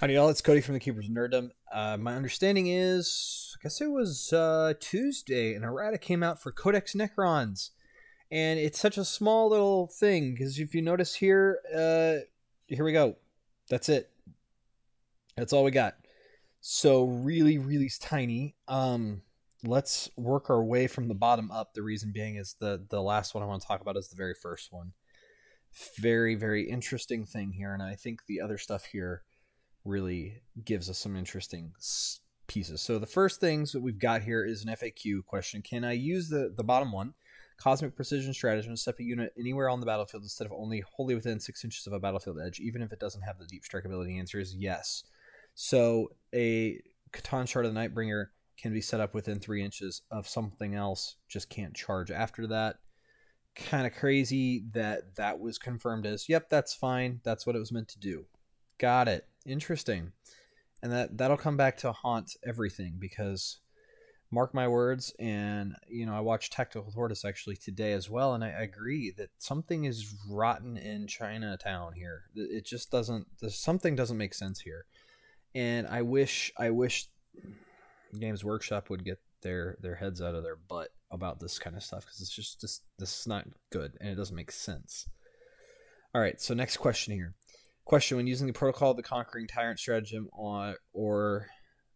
Howdy y'all, it's Cody from the Keepers of Nerddom. My understanding is, I guess it was Tuesday, and Errata came out for Codex Necrons. And it's such a small little thing, because if you notice here, here we go. That's it. That's all we got. So really, really tiny. Let's work our way from the bottom up. The reason being is the last one I want to talk about is the very first one. Very, very interesting thing here, and I think the other stuff here really gives us some interesting pieces. So the first things that we've got here is an FAQ question. Can I use the bottom one, Cosmic Precision Stratagem, to set a unit anywhere on the battlefield instead of only wholly within 6 inches of a battlefield edge, even if it doesn't have the deep strike ability? The answer is yes. So a Catan Shard of the Nightbringer can be set up within 3 inches of something else, just can't charge after that. Kind of crazy that was confirmed as, yep, that's fine. That's what it was meant to do. Got it. Interesting. And that'll come back to haunt everything, because mark my words, and I watched Tactical Tortoise actually today as well, and I agree that something is rotten in Chinatown here. It just doesn't, something doesn't make sense here. And I wish Games Workshop would get their heads out of their butt about this kind of stuff, because it's just this is not good and it doesn't make sense. All right, so next question here. Question: when using the Protocol of the Conquering Tyrant stratagem or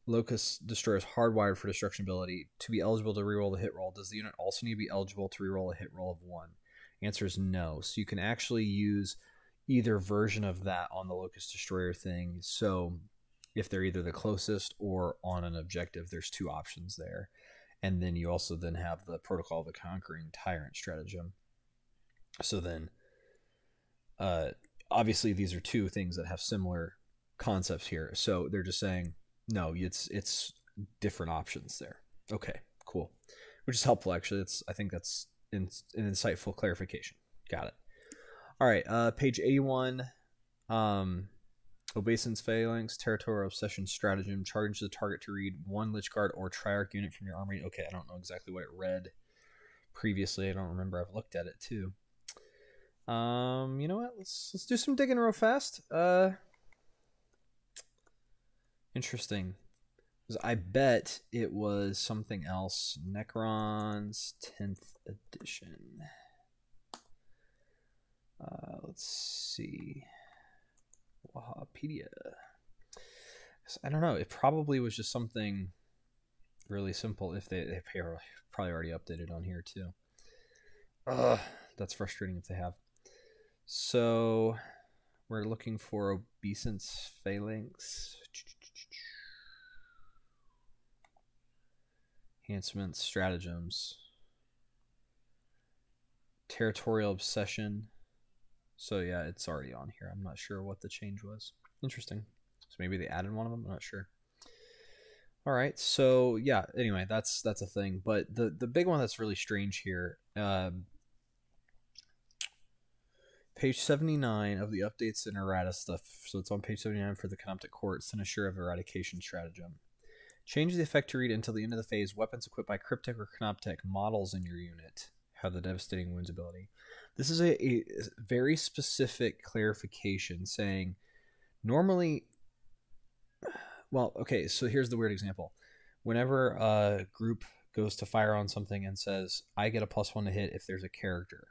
Locust Destroyer's Hardwired for Destruction ability to be eligible to reroll the hit roll, does the unit also need to be eligible to reroll a hit roll of 1? Answer is no. So you can actually use either version of that on the Locust Destroyer thing. So if they're either the closest or on an objective, there's 2 options there. And then you also then have the Protocol of the Conquering Tyrant stratagem. So then obviously these are 2 things that have similar concepts here. So they're just saying, no, it's different options there. Okay, cool. Which is helpful, actually. I think that's an insightful clarification. Got it. All right, page 81. Obeisance Phalanx, Territorial Obsession Stratagem. Charge the target to read 1 Lich Guard or Triarch unit from your army. Okay, I don't know exactly what it read previously. I don't remember. I've looked at it too. You know what? Let's do some digging real fast. Interesting. I bet it was something else. Necrons 10th edition. Let's see. Wahapedia. I don't know. It probably was just something really simple. If they probably already updated on here too. That's frustrating if they have. So we're looking for Obeisance Phalanx. Enhancements, stratagems. Territorial Obsession. So yeah, it's already on here. I'm not sure what the change was. Interesting. So maybe they added one of them. I'm not sure. All right. So yeah. Anyway, that's a thing. But the big one that's really strange here. Page 79 of the updates in Errata stuff. So it's on page 79 for the Canoptic Court, Cynosure of Eradication Stratagem. Change the effect to read until the end of the phase. Weapons equipped by Cryptic or Canoptic models in your unit have the Devastating Wounds ability. This is a very specific clarification saying normally, well, okay, so here's the weird example. Whenever a group goes to fire on something and says, I get a +1 to hit if there's a character,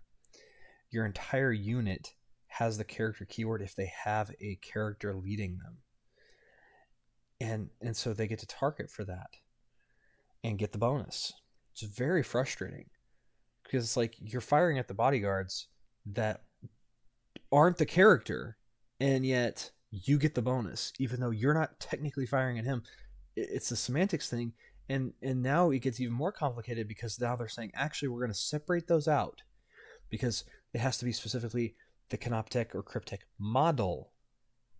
your entire unit has the character keyword if they have a character leading them. And so they get to target for that and get the bonus. It's very frustrating, because it's like you're firing at the bodyguards that aren't the character, and yet you get the bonus, even though you're not technically firing at him. It's a semantics thing, and now it gets even more complicated, because now they're saying, actually, we're going to separate those out, because it has to be specifically the Canoptic or Cryptic model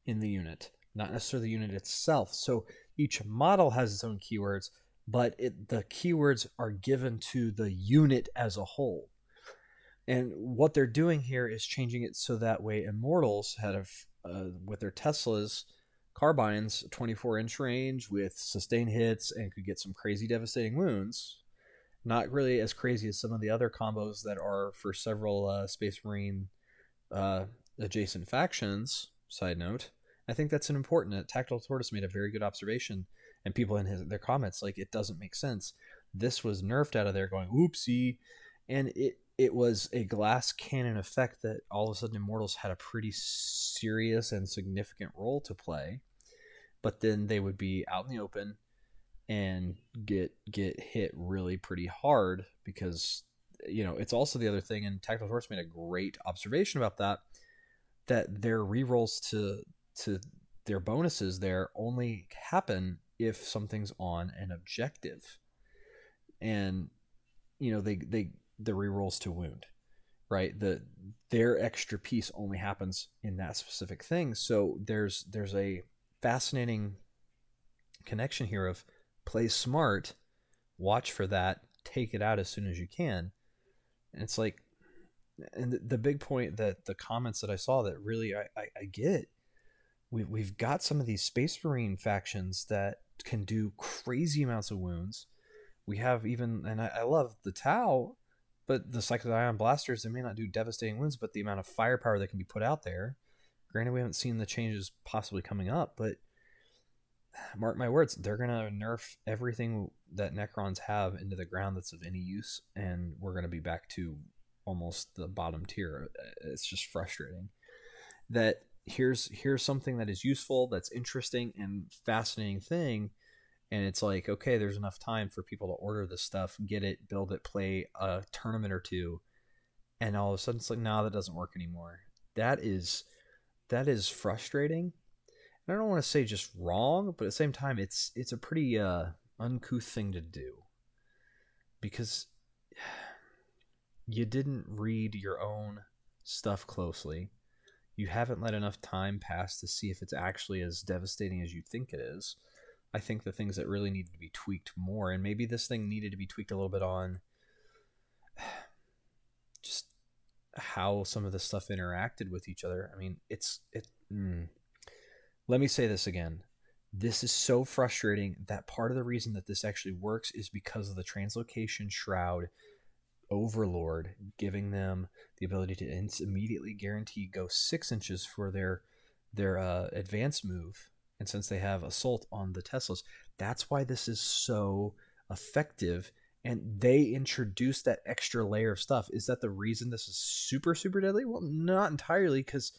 in the unit, not necessarily the unit itself. So each model has its own keywords, but the keywords are given to the unit as a whole. And what they're doing here is changing it so that way Immortals had with their Teslas carbines, 24-inch range with sustained hits, and could get some crazy devastating wounds. Not really as crazy as some of the other combos that are for several Space Marine adjacent factions, side note, I think that's an important. Tactile Tortoise made a very good observation, and people in their comments like it doesn't make sense. This was nerfed out of there, going oopsie, and it was a glass cannon effect that all of a sudden Immortals had a pretty serious and significant role to play, but then they would be out in the open and get hit really pretty hard because it's also the other thing, and Tactile Tortoise made a great observation about that their rerolls to their bonuses there only happen if something's on an objective, and the rerolls to wound, right? Their extra piece only happens in that specific thing. So there's a fascinating connection here of play smart, watch for that, take it out as soon as you can. And it's like, and the big point that the comments that I saw that really I get, we've got some of these Space Marine factions that can do crazy amounts of wounds. We have even, and I love the Tau, but the Cyclic Ion Blasters, they may not do devastating wounds, but the amount of firepower that can be put out there. Granted, we haven't seen the changes possibly coming up, but mark my words, they're going to nerf everything that Necrons have into the ground that's of any use, and we're going to be back to almost the bottom tier. It's just frustrating that here's something that is useful, that's interesting and fascinating thing, and it's like, okay, there's enough time for people to order this stuff, get it, build it, play a tournament or two, and all of a sudden it's like, nah, that doesn't work anymore. That is frustrating. I don't want to say just wrong, but at the same time, it's a pretty uncouth thing to do, because you didn't read your own stuff closely. You haven't let enough time pass to see if it's actually as devastating as you think it is. I think the things that really need to be tweaked more, and maybe this thing needed to be tweaked a little bit on just how some of the stuff interacted with each other. I mean, let me say this again. This is so frustrating that part of the reason that this actually works is because of the Translocation Shroud Overlord giving them the ability to immediately guarantee go 6 inches for their advance move. And since they have Assault on the Teslas, that's why this is so effective. And they introduced that extra layer of stuff. Is that the reason this is super, super deadly? Well, not entirely, because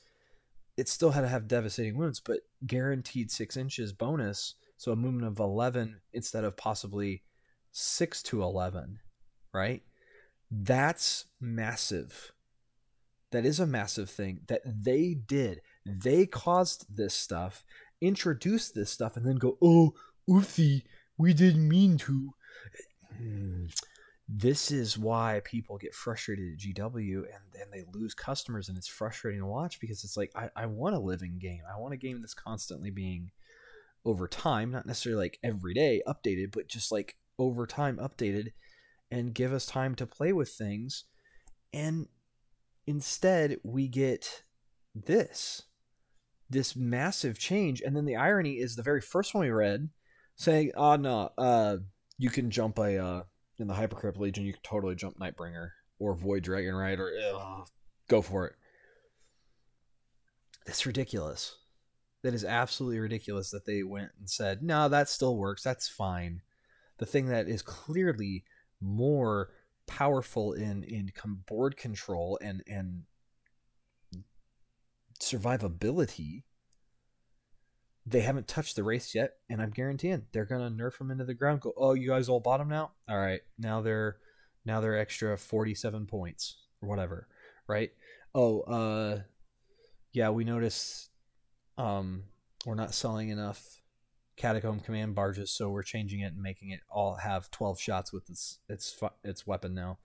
it still had to have devastating wounds, but guaranteed 6 inches bonus. So a movement of 11 instead of possibly 6 to 11, right? That's massive. That is a massive thing that they did. They caused this stuff, introduced this stuff, and then go, oh, oopsie, we didn't mean to. This is why people get frustrated at GW and then they lose customers, and it's frustrating to watch, because it's like, I want a living game. I want a game that's constantly being, over time, not necessarily like every day updated, but just like over time updated, and give us time to play with things. And instead we get this massive change. And then the irony is the very first one we read saying, oh no, you can jump in the Hypercrypt Legion, you can totally jump Nightbringer or Void Dragon, right? Or go for it. That's ridiculous. That is absolutely ridiculous that they went and said, no, that still works. That's fine. The thing that is clearly more powerful in board control and survivability, they haven't touched the race yet, and I'm guaranteeing they're gonna nerf them into the ground. Go, oh, you guys all bottom now? All right, now they're extra 47 points or whatever, right? Oh, yeah, we noticed we're not selling enough Catacomb Command barges, so we're changing it and making it all have 12 shots with its weapon now.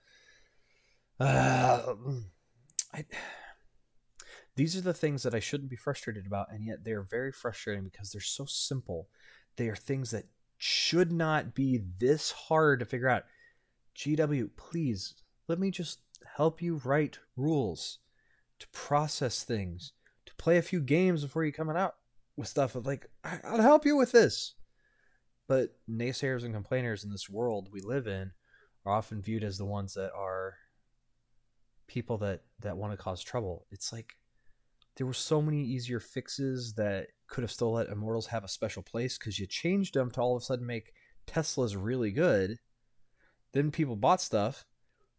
These are the things that I shouldn't be frustrated about, and yet they're very frustrating because they're so simple. They are things that should not be this hard to figure out. GW, please, let me just help you write rules to process things, to play a few games before you coming out with stuff. Like, I'll help you with this. But naysayers and complainers in this world we live in are often viewed as the ones that are people that want to cause trouble. It's like, there were so many easier fixes that could have still let Immortals have a special place because you changed them to all of a sudden make Teslas really good. Then people bought stuff.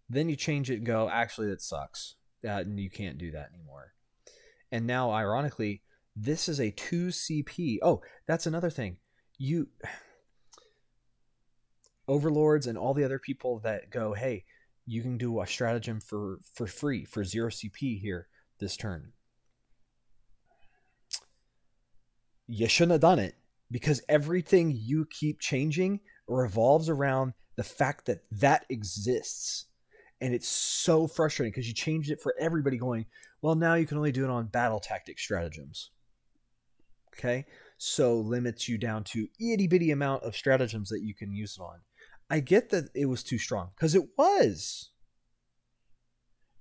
Then you change it and go, actually, that sucks. And you can't do that anymore. And now, ironically, this is a 2CP. Oh, that's another thing. Overlords and all the other people that go, hey, you can do a stratagem for free, for 0 CP here this turn. You shouldn't have done it, because everything you keep changing revolves around the fact that that exists. And it's so frustrating because you changed it for everybody going, well, now you can only do it on battle tactic stratagems. Okay? So limits you down to itty bitty amount of stratagems that you can use it on. I get that it was too strong, because it was.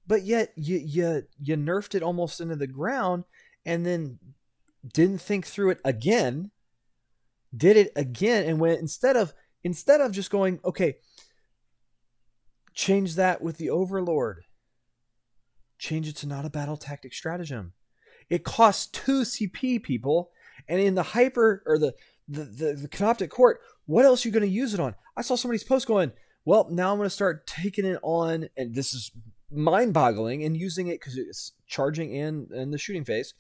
But yet you nerfed it almost into the ground and then didn't think through it again, did it again, and went instead of just going, okay, change that with the Overlord. Change it to not a battle tactic stratagem. It costs 2 CP, people. And in the hyper or the Canoptic Court, what else are you going to use it on? I saw somebody's post going, well, now I'm going to start taking it on, and this is mind-boggling, and using it because it's charging in the shooting phase.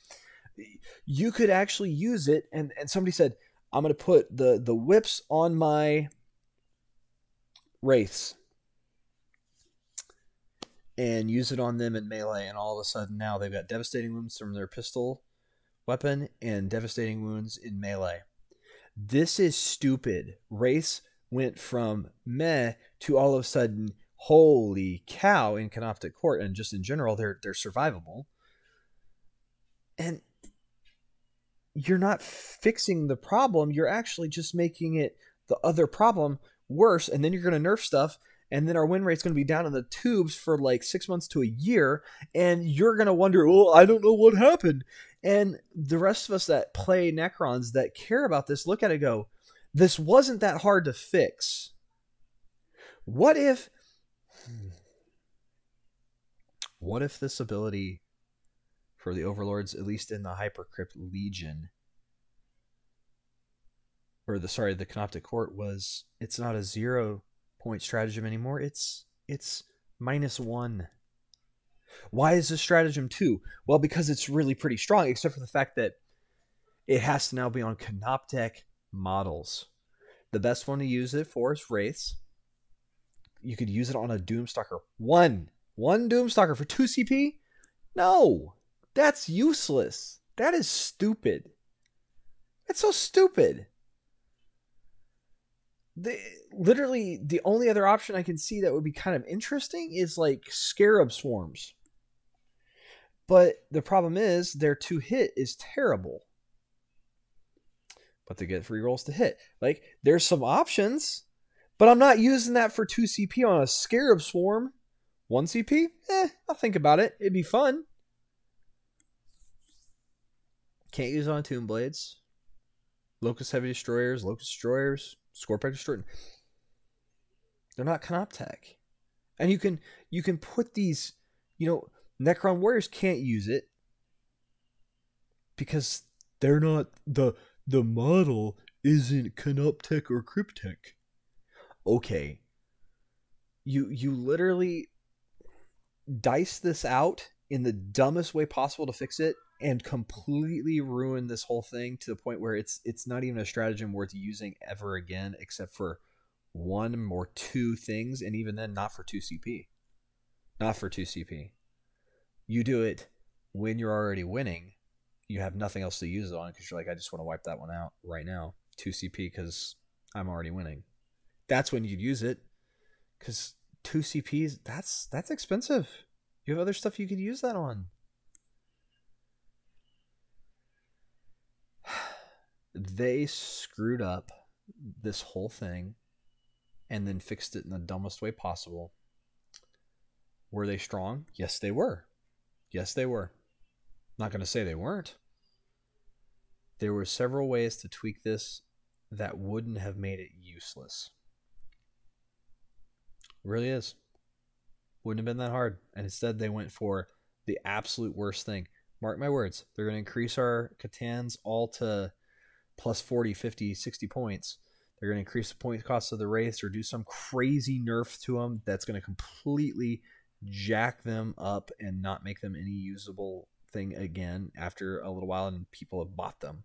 You could actually use it, and somebody said, I'm going to put the whips on my Wraiths and use it on them in melee, and all of a sudden now they've got devastating wounds from their pistol weapon and devastating wounds in melee. This is stupid. Wraiths went from meh to all of a sudden, holy cow, in Canoptic Court, and just in general, they're survivable. And you're not fixing the problem, you're actually just making it the other problem worse, and then you're going to nerf stuff, and then our win rate's going to be down in the tubes for like 6 months to a year, and you're going to wonder, oh, I don't know what happened. And the rest of us that play Necrons that care about this look at it and go, this wasn't that hard to fix. What if this ability for the Overlords, at least in the Hypercrypt Legion, or the Canoptic Court, was it's not a 0-point stratagem anymore, it's -1. Why is this stratagem 2? Well, because it's really pretty strong, except for the fact that it has to now be on Canoptek models. The best one to use it for is Wraiths. You could use it on a Doomstalker. One Doomstalker for 2 CP? No, that's useless. That is stupid. That's so stupid. Literally, the only other option I can see that would be kind of interesting is like Scarab Swarms. But the problem is their 2-hit is terrible. But they get free rolls to hit. Like, there's some options, but I'm not using that for 2 CP on a Scarab Swarm. 1 CP? I'll think about it. It'd be fun. Can't use it on Tomb Blades. Locust Heavy Destroyers, Scorpion Destroyer. They're not Canoptek. And you can put these, Necron Warriors can't use it because they're not, the model isn't Canoptek or Cryptek. Okay. You literally dice this out in the dumbest way possible to fix it and completely ruin this whole thing to the point where it's not even a stratagem worth using ever again, except for 1 or 2 things, and even then not for 2 CP. Not for 2 CP. You do it when you're already winning. You have nothing else to use it on because you're like, I just want to wipe that one out right now. 2 CP because I'm already winning. That's when you'd use it, because 2 CPs, that's expensive. You have other stuff you could use that on. They screwed up this whole thing and then fixed it in the dumbest way possible. Were they strong? Yes, they were. Yes, they were. Not going to say they weren't. There were several ways to tweak this that wouldn't have made it useless. It really is. Wouldn't have been that hard. And instead they went for the absolute worst thing. Mark my words. They're going to increase our Catans all to plus 40, 50, 60 points. They're going to increase the point cost of the Wraiths or do some crazy nerf to them that's going to completely jack them up and not make them any usable thing again after a little while and people have bought them.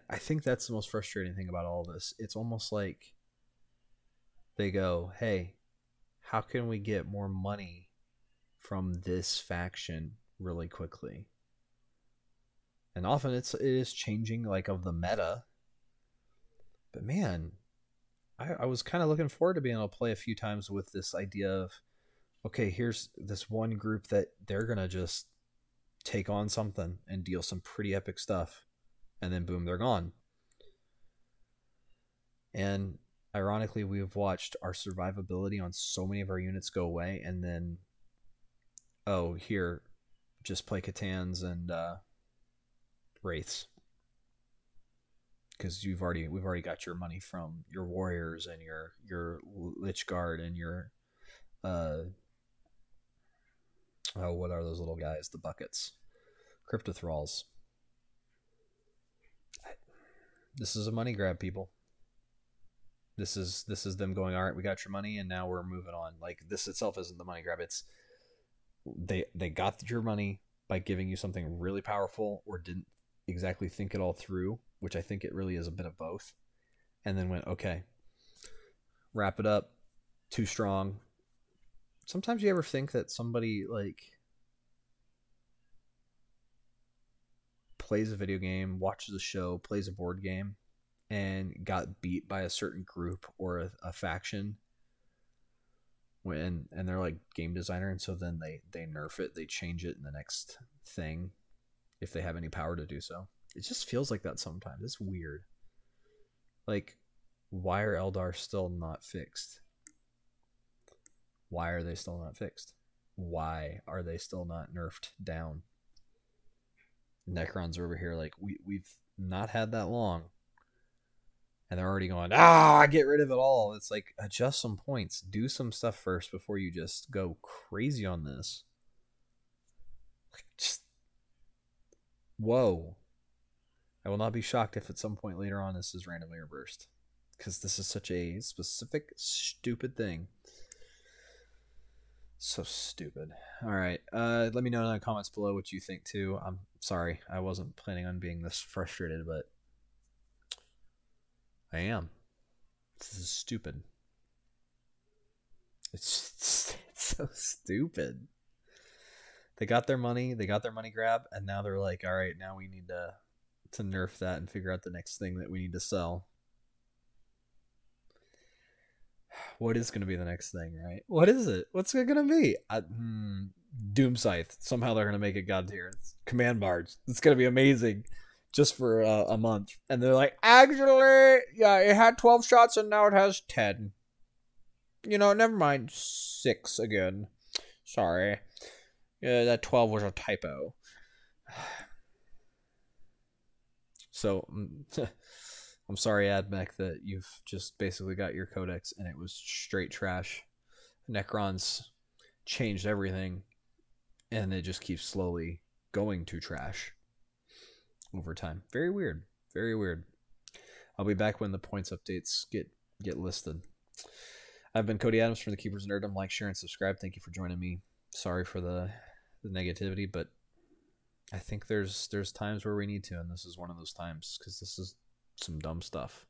I think that's the most frustrating thing about all this. It's almost like they go, hey, how can we get more money from this faction really quickly? And often it is changing like of the meta. But man, I was kind of looking forward to being able to play a few times with this idea of, okay, here's this one group that they're going to just take on something and deal some pretty epic stuff. And then boom, they're gone. And ironically, we've watched our survivability on so many of our units go away. And then, oh, here, just play Catans and Wraiths. Because we've already got your money from your warriors and your Lich Guard and your what are those little guys? The buckets, Cryptothralls. This is a money grab, people. This is them going, all right, we got your money, and now we're moving on. Like, this itself isn't the money grab. It's they got your money by giving you something really powerful, or didn't exactly think it all through, which I think it really is a bit of both, and then went, okay, wrap it up, too strong. Sometimes you ever think that somebody like plays a video game, watches a show, plays a board game, and got beat by a certain group or a faction, and they're like game designer, and so then they nerf it, they change it in the next thing if they have any power to do so. It just feels like that sometimes. It's weird. Like, why are Eldar still not fixed? Why are they still not fixed? Why are they still not nerfed down? Necrons are over here like, we've not had that long, and they're already going, get rid of it all. It's like, adjust some points, do some stuff first before you just go crazy on this. Just, whoa. I will not be shocked if at some point later on this is randomly reversed, because this is such a specific, stupid thing. So stupid. All right. Let me know in the comments below what you think too. I'm sorry. I wasn't planning on being this frustrated, but I am. This is stupid. It's so stupid. They got their money. They got their money grab, and now they're like, all right, now we need to nerf that and figure out the next thing that we need to sell. What is going to be the next thing, right? What is it? What's it going to be? Doom Scythe. Somehow they're going to make it god tier. Command Bards. It's going to be amazing just for a month. And they're like, actually, yeah, it had 12 shots and now it has 10. You know, never mind. 6 again. Sorry. Yeah, that 12 was a typo. So, I'm sorry, AdMech, that you've just basically got your codex and it was straight trash. Necrons changed everything, and it just keeps slowly going to trash over time. Very weird. Very weird. I'll be back when the points updates get listed. I've been Cody Adams from the Keepers of Nerdom. Like, share, and subscribe. Thank you for joining me. Sorry for the negativity, but I think there's times where we need to, and this is one of those times, because this is some dumb stuff.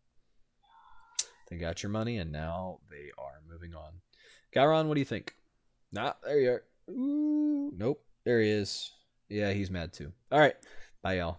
They got your money, and now they are moving on. Gowron, what do you think? There you are. Ooh, nope. There he is. Yeah, he's mad too. All right. Bye, y'all.